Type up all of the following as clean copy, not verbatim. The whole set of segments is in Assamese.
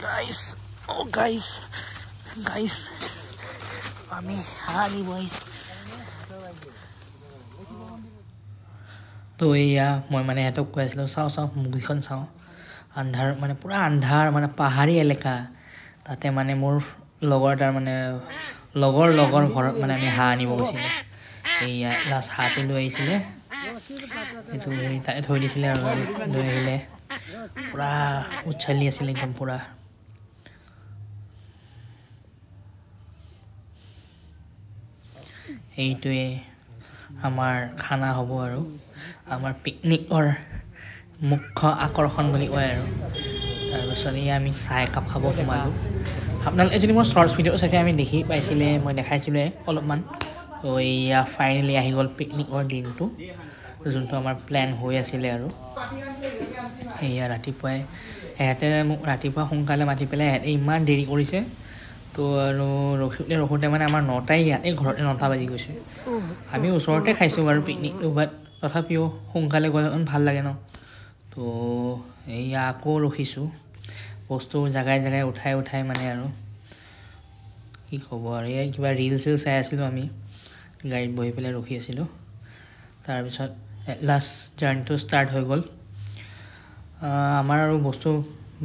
Guys, oh guys, আমি হানি বইছ তো এয়া মই মানে এটক কৈ আছিলো চাও মুভিখন চাও আন্ধাৰ মানে পুৰা আন্ধাৰ মানে পাহাৰী এলেকা তাতে মানে মোৰ লগৰ তাৰ মানে লগৰ ঘৰত মানে আমি হাঁহ আনিব গৈছিলো এয়া লাষ্ট হাঁহটো লৈ আহিছিলে এইটো তাই থৈ দিছিলে আৰু লৈ আহিলে পুৰা উচ্ছালি আছিল একদম পুৰা এইটোৱে আমাৰ খানা হ'ব আৰু আমাৰ পিকনিকৰ মুখ্য আকৰ্ষণ বুলি কয় আৰু তাৰপিছত আমি চাহ একাপ খাব সোমালোঁ আপোনালোকে যদি মোৰ শ্বৰ্টছ ভিডিঅ' চাইছে আমি দেখি পাইছিলে মই দেখাইছিলোঁ অলপমান তো এয়া ফাইনেলি আহি গ'ল পিকনিকৰ দিনটো যোনটো আমাৰ প্লেন হৈ আছিলে আৰু এয়া ৰাতিপুৱাই এহেঁতে মোক ৰাতিপুৱা সোনকালে মাতি পেলাই এহেঁতে ইমান দেৰি কৰিছে তো আৰু ৰখোঁতে মানে আমাৰ 9টাই ইয়াতে ঘৰতে 9টা বাজি গৈছে আমি ওচৰতে খাইছোঁ বাৰু পিকনিকটো বাট তথাপিও সোনকালে গ'লে ভাল লাগে ন তো এয়া আকৌ ৰখিছোঁ বস্তু জাগাই উঠাই মানে আৰু কি ক'ব আৰু এই কিবা ৰিল চাই আছিলোঁ আমি গাড়ীত বহি পেলাই ৰখি আছিলোঁ তাৰপিছত লাষ্ট জাৰ্ণিটো ষ্টাৰ্ট হৈ গ'ল আমাৰ আৰু বস্তু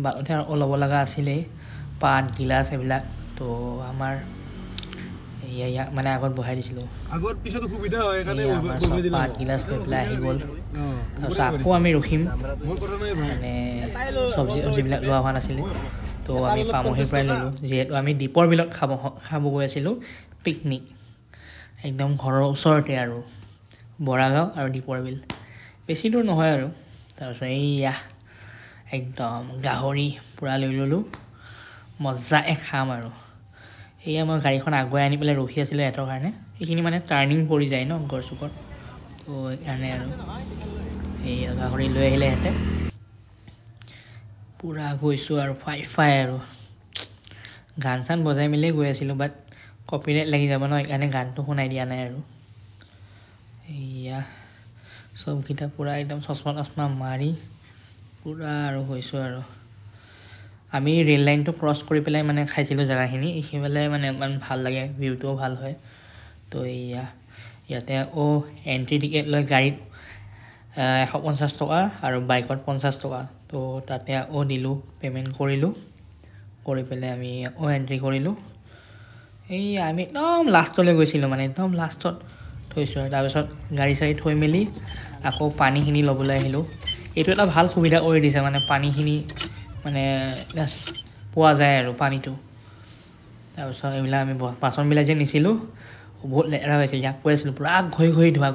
বাটতে আৰু ল'ব লগা আছিলেই পাত গিলাচ এইবিলাক তো আমাৰ এয়া মানে আগত বহাই দিছিলোঁ আগত পিছত সুবিধা হয় কাৰণে পাত গিলাচ লৈ পেলাই আহি গ'ল তাৰপিছত আকৌ আমি ৰখিম মানে চব্জিবিলাক লোৱা হোৱা নাছিলে তো আমি পামহিৰ পৰাই ল'লোঁ যিহেতু আমি দীপৰ বিলত খাব গৈ আছিলোঁ পিকনিক একদম ঘৰৰ ওচৰতে আৰু বৰাগাঁও আৰু দীপৰ বিল বেছি দূৰ নহয় আৰু তাৰপিছত এইয়া একদম গাহৰি পূৰা লৈ ল'লোঁ মজাকৈ খাম আৰু এয়া মই গাড়ীখন আগুৱাই আনি পেলাই ৰখি আছিলোঁ এটাৰ কাৰণে এইখিনি মানে টাৰ্ণিং পৰি যায় ন গড়চুকত তো সেইকাৰণে আৰু এয়া গাহৰি লৈ আহিলে সিহঁতে পূৰা গৈছোঁ আৰু ফাই আৰু গান চান বজাই মেলিয়ে গৈ আছিলোঁ বাট কপিৰাইট লাগি যাব ন সেইকাৰণে গানটো শুনাই দিয়া নাই আৰু এয়া চবকেইটা পূৰা একদম চশমা মাৰি পূৰা আৰু গৈছোঁ আৰু আমি ৰেল লাইনটো ক্ৰছ কৰি পেলাই মানে খাইছিলোঁ জেগাখিনি এইখিনিলে মানে ইমান ভাল লাগে ভিউটোও ভাল হয় তো ইয়াতে এণ্ট্ৰি টিকেট লৈ গাড়ীত 150 টকা আৰু বাইকত 50 টকা তো তাতে দিলোঁ পে'মেণ্ট কৰি পেলাই আমি এণ্ট্ৰি কৰিলোঁ আমি একদম লাষ্টলৈ গৈছিলোঁ মানে একদম লাষ্টত থৈছোঁ আৰু তাৰপিছত গাড়ী চাড়ী থৈ মেলি আকৌ পানীখিনি ল'বলৈ আহিলোঁ এইটো এটা ভাল সুবিধা কৰি দিছে মানে পানীখিনি মানে পোৱা যায় আৰু পানীটো তাৰপিছত এইবিলাক আমি বাচনবিলাক যে নিছিলোঁ বহুত লেতেৰা হৈছিল ইয়াক কৈ আছিলোঁ পূৰা ঘঁহি ধোৱা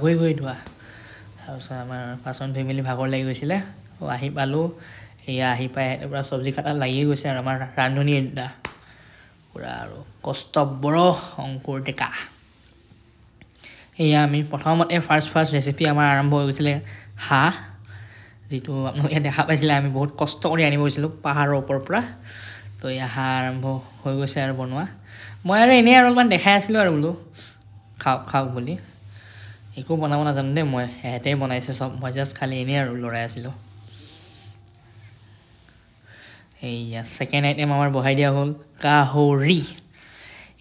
তাৰপিছত আমাৰ বাচন ধুই মেলি ভাগৰ লাগি গৈছিলে আহি পালোঁ এয়া আহি পাই পূৰা চব্জি কাটা লাগিয়ে গৈছে আৰু আমাৰ ৰান্ধনি দুটা পূৰা আৰু কষ্টবৰ অংকুৰ ডেকা এয়া আমি প্ৰথমতে ফাৰ্ষ্ট ৰেচিপি আমাৰ আৰম্ভ হৈ গৈছিলে হাঁহ যিটো আপোনালোকে দেখা পাইছিলে আমি বহুত কষ্ট কৰি আনিব গৈছিলোঁ পাহাৰৰ ওপৰৰ পৰা তো এয়া হাঁহ আৰম্ভ হৈ গৈছে আৰু বনোৱা মই আৰু এনেই আৰু অলপমান দেখাই আছিলোঁ আৰু বোলো খাওক বুলি একো বনাব নাজানো দেই মই সিহঁতেই বনাইছে চব মই জাষ্ট খালি এনেই আৰু লৰাই আছিলোঁ এইয়া ছেকেণ্ড আইটেম আমাৰ বহাই দিয়া হ'ল গাহৰি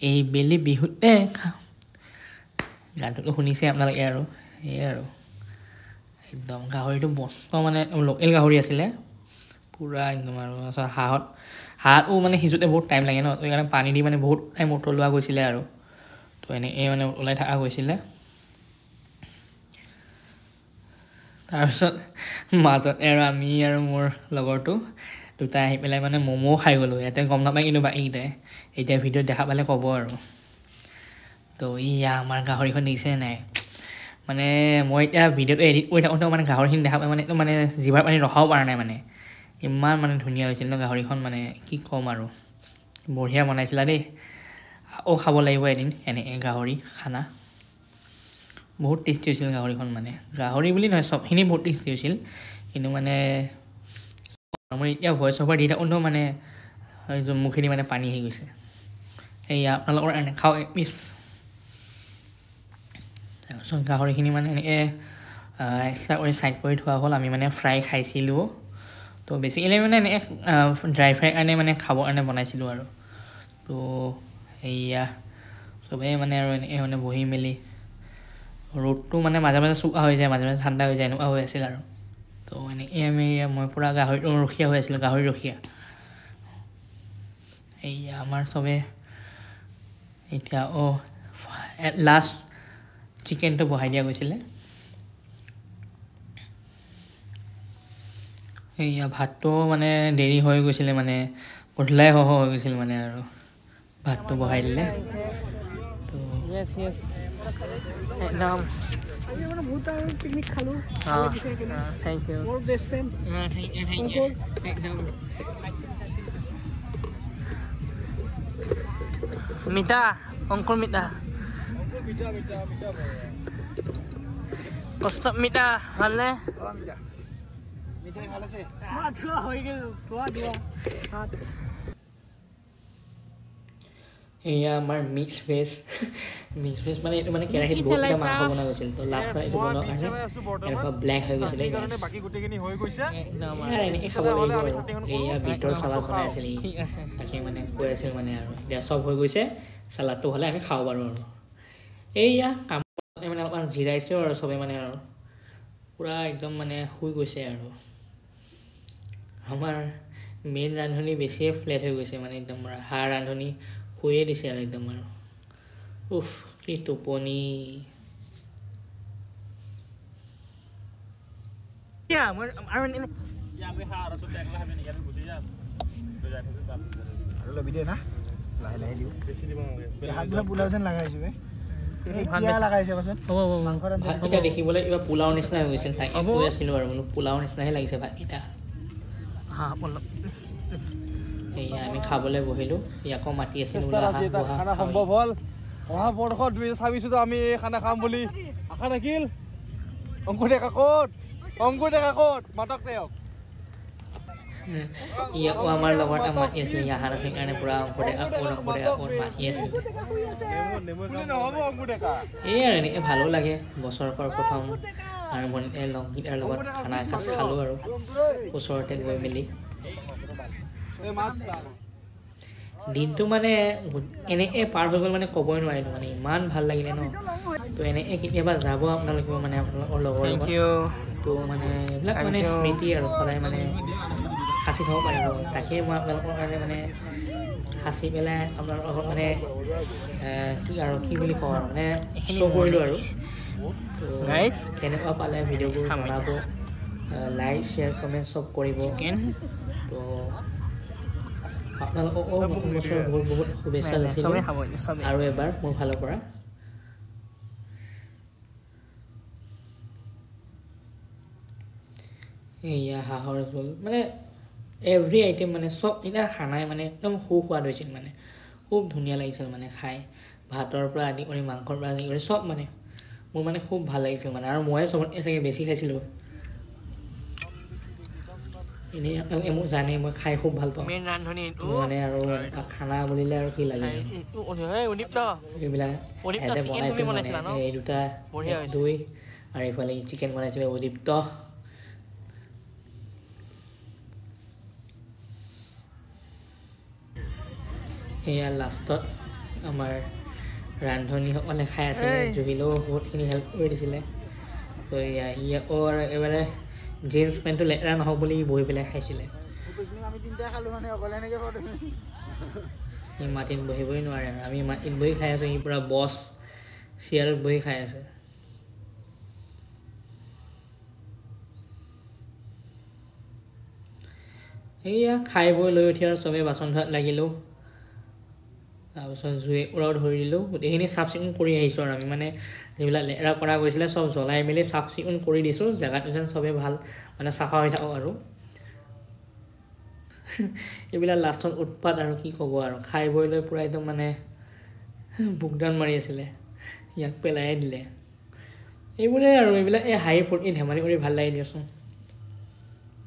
এই বেলি বিহুতে খাওঁ গানটোতো শুনিছে আপোনালোকে আৰু সেয়াই আৰু একদম গাহৰিটো মস্ত মানে লোকেল গাহৰি আছিলে পূৰা একদম আৰু হাঁহটো মানে সিজোতে বহুত টাইম লাগে ন তো সেইকাৰণে পানী দি মানে বহুত টাইম উতলোৱা গৈছিলে আৰু তো এনেকৈ মানে ওলাই থকা গৈছিলে তাৰপিছত মাজতে আৰু আমি আৰু মোৰ লগৰটো দুটাই আহি পেলাই মানে ম'ম'ও খাই গ'লোঁ ইয়াতে গম নাপায় কিন্তু বাকীকেইটাই এতিয়া ভিডিঅ'ত দেখা পালে ক'ব আৰু তো আমাৰ গাহৰিখন দেখিছে নাই মানে মই এতিয়া ভিডিঅ'টো এডিট কৰি থাকোঁতেও মানে গাহৰিখিনি দেখা পাই মানে একদম মানে জিভাৰ পানী ৰখাব পৰা নাই মানে ইমান মানে ধুনীয়া হৈছিল ন গাহৰিখন মানে কি ক'ম আৰু বঢ়িয়া বনাইছিলা দেই খাব লাগিব এদিন এনেকৈ গাহৰি খানা বহুত টেষ্টি হৈছিল গাহৰিখন মানে গাহৰি বুলি নহয় চবখিনি বহুত টেষ্টি হৈছিল কিন্তু মানে মই এতিয়া ভইচ অভাৰ দি থাকোঁতেও মানে মুখেদি মানে পানী আহি গৈছে আপোনালোকৰ খাওঁ এক পিচ তাৰপিছত গাহৰিখিনি মানে এনেকৈ এক্সট্ৰা কৰি ছাইড কৰি থোৱা হ'ল আমি মানে ফ্ৰাই খাইছিলোঁ তো বেছিকেলি মানে এনেকৈ ড্ৰাই ফ্ৰাই কাৰণে মানে খাবৰ কাৰণে বনাইছিলোঁ আৰু তো সেয়া চবেই মানে আৰু এনেকৈ মানে বহি মেলি ৰ'দটো মানে মাজে মাজে চোকা হৈ যায় মাজে মাজে ঠাণ্ডা হৈ যায় এনেকুৱা হৈ আছিল আৰু তো এনেকৈ মই পূৰা গাহৰিটো ৰখীয়া হৈ আছিলোঁ গাহৰি ৰখীয়া এয়া আমাৰ চবে এতিয়া লাষ্ট চিকেনটো বহাই দিয়া গৈছিলে এয়া ভাতটো মানে দেৰি হৈ গৈছিলে মানে গধূলাই হৈ গৈছিল মানে আৰু ভাতটো বহাই দিলে তো একদম পিকনিক খালো থেংক ইউ মোৰ বেষ্ট ফ্ৰেণ্ড একদম মিঠা অংকুৰ মিঠা কষ্ট মিঠা ভালনে মিঠাই ভাল আছে ধোৱা হৈ গ'ল ধোৱা এয়া আমাৰ মিক্স ভেজ মানে এইটো মানে কেৰাহীত বহুতটা মাংস বনোৱা গৈছিল তো লাষ্টত এইটো বনোৱাৰ কাৰণে এনেকুৱা ব্লেক হৈ গৈছিলে বাকী গোটেইখিনি হৈ গৈছে এনেকৈ খাব লাগিব আৰু এয়া বিটৰ চালাড বনাই আছিল তাকে মানে কৈ আছিল মানে আৰু এতিয়া চব হৈ গৈছে চালাডটো হ'লে আমি খাব পাৰোঁ আৰু এইয়া কামত মানে অলপমান জিৰাইছোঁ আৰু চবে মানে আৰু পূৰা একদম মানে শুই গৈছে আৰু আমাৰ মেইন ৰান্ধনি বেছিয়ে ফ্লেট হৈ গৈছে মানে একদম হাড় ৰান্ধনি শুয়ে দিছে আৰু একদম আৰু উফ কি টোপনি আৰু লবি দে না লাহে লাহে দিওঁ হাতবিলাক পোলাও যেন লগাইছোঁ এতিয়া লগাইছে পাছত ভাতকেইটা দেখিবলৈ কিবা পোলাও নিচিনা হৈ গৈছিল তাকে কৈ আছিলোঁ আৰু বোলো পোলাও নিচিনাহে লাগিছে ভাতকেইটা সেয়া আমি খাবলৈ বহিলোঁ ইয়াকো মাতি আছিলোঁ খানা সম্ভৱ হ'ল অহা বৰ্ষত 2026 আমি খানা খাম বুলি আশা থাকিল অংকুৰ ডেকা ক'ত মাতক তেওঁক ইয়াকো আমাৰ লগত মাতি আছিল অহা নাছিল কাৰণে পূৰা অংকুৰ ডেকা মাতি আছিল এই আৰু এনেকৈ ভালো লাগে বছৰকৰ প্ৰথম আৰম্ভণিতে লগকেইটাৰ লগত খানা এসাঁজ খালোঁ আৰু ওচৰতে গৈ মেলি দিনটো মানে এনেকৈ পাৰ হৈ গ'ল মানে ক'বই নোৱাৰিলোঁ মানে ইমান ভাল লাগিলে ন তো এনেকৈ কেতিয়াবা যাব আপোনালোকেও মানে আপোনালোকৰ লগৰ লগত তো মানে এইবিলাক মানে স্মৃতি আৰু সদায় মানে সাঁচি থ'ব পাৰিব তাকেই মই আপোনালোকৰ কাৰণে মানে সাঁচি পেলাই আপোনালোকৰ মানে কি বুলি কওঁ আৰু মানে শ্ব' কৰিলোঁ আৰু তো কেনেকুৱা পালে ভিডিঅ'বোৰ জনাব লাইক শ্বেয়াৰ কমেণ্ট চব কৰিব তো আপোনালোককো নতুন বছৰৰ বহুত বহুত শুভেচ্ছা দিছিলোঁ আৰু এবাৰ মোৰ ফালৰ পৰা এয়া হাঁহৰ জোল মানে এভৰি আইটেম মানে চব এতিয়া খানাই মানে একদম সুস্বাদ হৈছিল মানে খুব ধুনীয়া লাগিছিল মানে খাই ভাতৰ পৰা আদি কৰি মাংসৰ পৰা আদি কৰি চব মানে মোৰ মানে খুব ভাল লাগিছিল মানে আৰু ময়ে চবতকৈ চাগে বেছি খাইছিলোঁ এনেই আপোনালোকে মোক জানেই মই খাই খুব ভাল পাওঁ মেইন ৰান্ধনি মানে আৰু খানা বুলিলে আৰু কি লাগে এইবিলাক সিহঁতে বনাইছিল মানে এই দুটা দৈ আৰু এইফালে চিকেন বনাইছিলে উদীপ্ত এয়া লাষ্টত আমাৰ ৰান্ধনীসকলে খাই আছিলে জুহিলেও বহুতখিনি হেল্প কৰি দিছিলে তো ইয়াকো আৰু একেবাৰে জিন্স পেণ্টটো লেতেৰা নহওক বুলি বহি পেলাই খাইছিলে সি মাটিত বহিবই নোৱাৰে আৰু আমি মাটিত বহি খাই আছোঁ সি পূৰা বছ চিয়াৰত বহি খাই আছে এইয়া খাই বৈ লৈ উঠি আৰু চবেই বাচন ধোৱাত লাগিলোঁ তাৰপিছত জুই উৰাও ধৰি দিলোঁ গোটেইখিনি চাফ চিকুণ কৰি আহিছোঁ আৰু আমি মানে যিবিলাক লেতেৰা কৰা গৈছিলে চব জ্বলাই মেলি চাফ চিকুণ কৰি দিছোঁ জেগাটো যেন চবেই ভাল মানে চাফা হৈ থাকক আৰু এইবিলাক লাষ্টত উৎপাত আৰু কি ক'ব আৰু খাই বৈ লৈ পূৰা একদম মানে বুকডাউন মাৰি আছিলে ইয়াক পেলাই দিলে এইবোৰে আৰু এইবিলাক এই হাঁহি ফূৰ্তি ধেমালি কৰি ভাল লাগি দিয়কচোন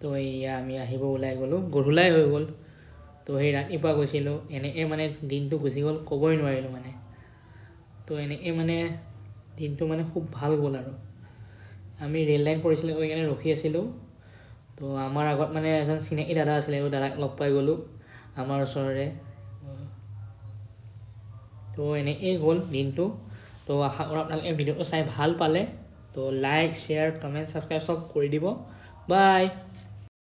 তো এয়া আমি আহিব ওলাই গ'লোঁ গধূলাই হৈ গ'ল তো সেই ৰাতিপুৱা গৈছিলোঁ এনেকৈ মানে দিনটো গুচি গ'ল ক'বই নোৱাৰিলোঁ মানে তো এনেকৈ মানে দিনটো মানে খুব ভাল গ'ল আৰু আমি ৰেল লাইন পৰিছিলোঁ গৈ কেনে ৰখি আছিলোঁ তো আমাৰ আগত মানে এজন চিনাকি দাদা আছিলে দাদাক লগ পাই গ'লোঁ আমাৰ ওচৰৰে তো এনেকৈ গ'ল দিনটো তো আশা কৰোঁ আপোনালোকে ভিডিঅ'টো চাই ভাল পালে তো লাইক শ্বেয়াৰ কমেণ্ট ছাবস্ক্ৰাইব চব কৰি দিব বাই